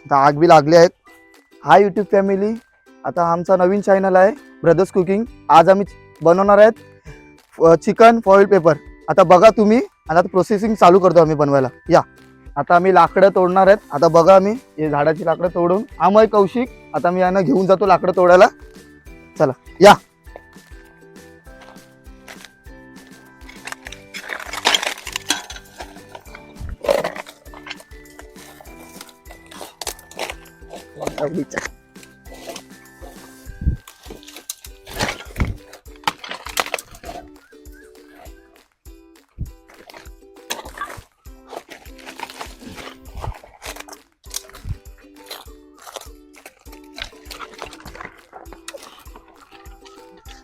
आता आग बी लागली आहेत. हाय यूट्यूब फॅमिली, आता आमचा नवीन चॅनल आहे ब्रदर्स कुकिंग. आज आम्ही बनवणार आहेत चिकन फॉइल पेपर. आता बघा तुम्ही, आणि आता प्रोसेसिंग चालू करतो आम्ही बनवायला. या आता आम्ही लाकडं तोडणार आहेत. आता बघा आम्ही हे झाडाची लाकडं तोडून अमय कौशिक, आता मी यांना घेऊन जातो लाकडं तोडायला. चला या.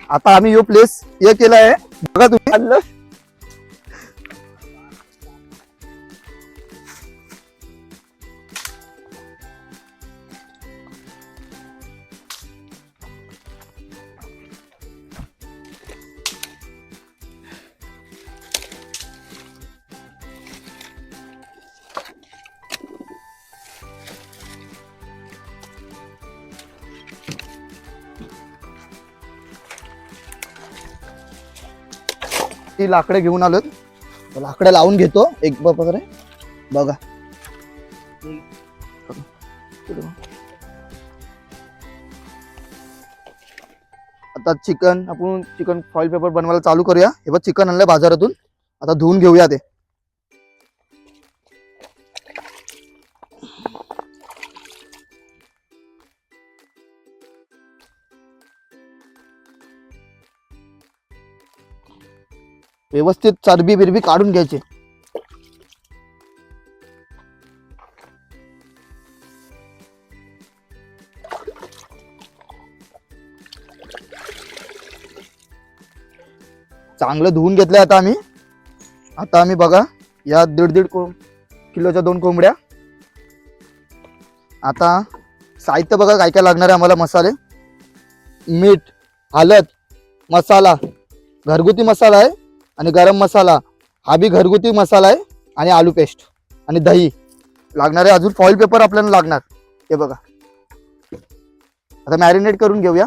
आता आम्ही यो प्लेस हे केला आहे बघा तुम्ही. आलं ती लाकडे घेऊन आलोत. लाकडं लावून घेतो एक प्रकारे. बघा आता आपण चिकन फॉइल पेपर बनवायला चालू करूया. हे बघ चिकन आणलंय बाजारातून. आता धुवून घेऊया ते. व्यवस्थित चरबी बिरबी काढून घ्यायची. चांगलं धुवून घेतलंय आता आम्ही बघा या 1.5 किलोच्या 2 कोंबड्या. आता साहित्य बघा काय काय लागणार आहे आम्हाला. मसाले, मीठ, हळद, मसाला, घरगुती मसाला आहे आणि गरम मसाला हा बी घरगुती मसाला आहे, आणि आलू पेस्ट आणि दही लागणार आहे. अजून फॉइल पेपर आपल्याला लागणार. हे बघा आता मॅरिनेट करून घेऊया.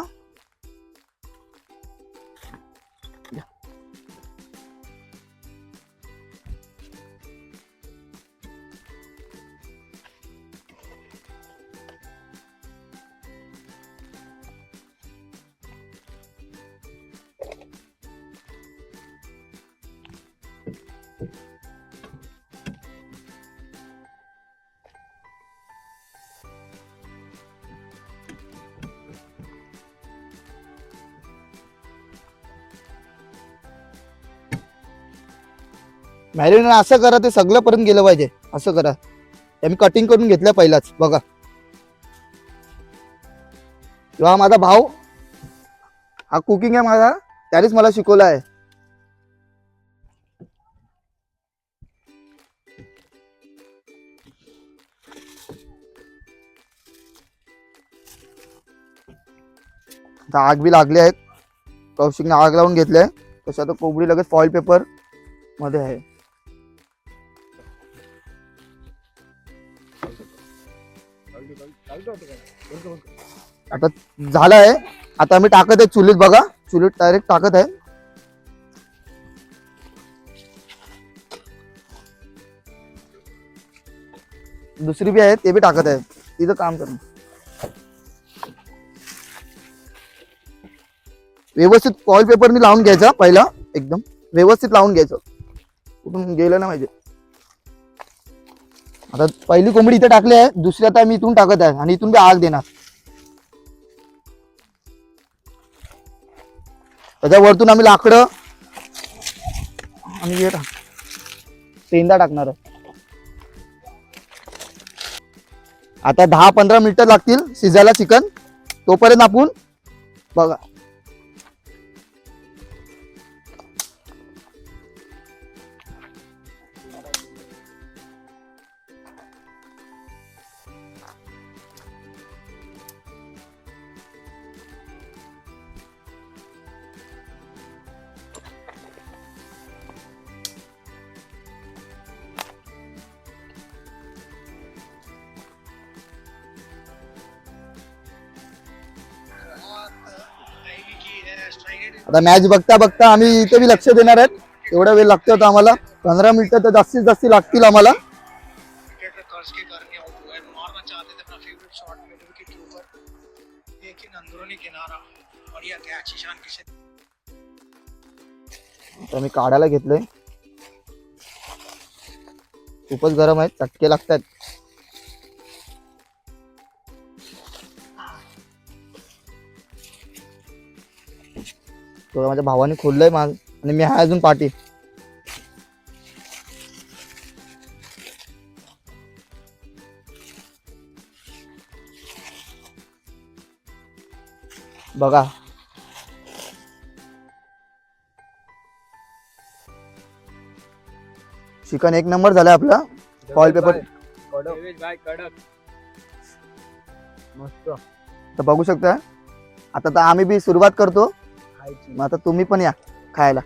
मॅरिनेट असं करा, ते सगळं पर्यंत गेलं पाहिजे. असं करा. मी कटिंग करून घेतल्या पहिलाच. बघा हा माझा भाऊ, हा कुकिंग आहे माझा, त्यानेच मला शिकवलं आहे. आता आग बी लागली आहे. कौशिकने आग लावून घेतली आहे. तसं आता कोंबडी लगेच फॉइल पेपर मध्ये आहे. आता झालं आहे. आता मी टाकत आहे चुलीत. बघा चुलीत डायरेक्ट टाकत आहे. दुसरी बी आहे ते बी टाकत आहे. तिथं काम करणं व्यवस्थित फॉइल पेपरनी लावून घ्यायचा. पहिला एकदम व्यवस्थित लावून घ्यायचं, कुठून गेलं नाही पाहिजे. आता पहिली कोंबडी इथे टाकली आहे, दुसरी आता मी इथून टाकत आहे आणि इथून बी आग देणार. त्याच्या वरतून आम्ही लाकडं आणि पेंदा टाकणार आहे. आता 10-15 मिनिटं लागतील शिजायला चिकन. तोपर्यंत आपण बघा आता मॅच बघता बघता आम्ही इथे बी लक्ष देणार आहेत. एवढा वेळ लागतो आता आम्हाला, 15 मिनिटं तर जास्तीत जास्त लागतील आम्हाला. आता मी काढायला घेतलंय. खूपच गरम आहे, चटके लागतात. माझ्या भावाने खोललंय आणि मी आहे अजून पाठी. बघा चिकन एक नंबर झालाय आपला. फॉइल पेपर मस्त. तर बघू शकता. आता तर आम्ही बी सुरुवात करतो. मग आता तुम्ही पण या खायला.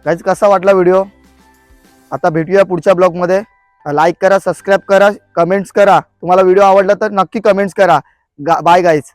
गाईज कसा वाटला व्हिडिओ? आता भेटूया पुढच्या ब्लॉग मध्ये. लाईक करा, सबस्क्राईब करा, कमेंट्स करा. तुम्हाला व्हिडिओ आवडला तर नक्की कमेंट्स करा. Bye guys.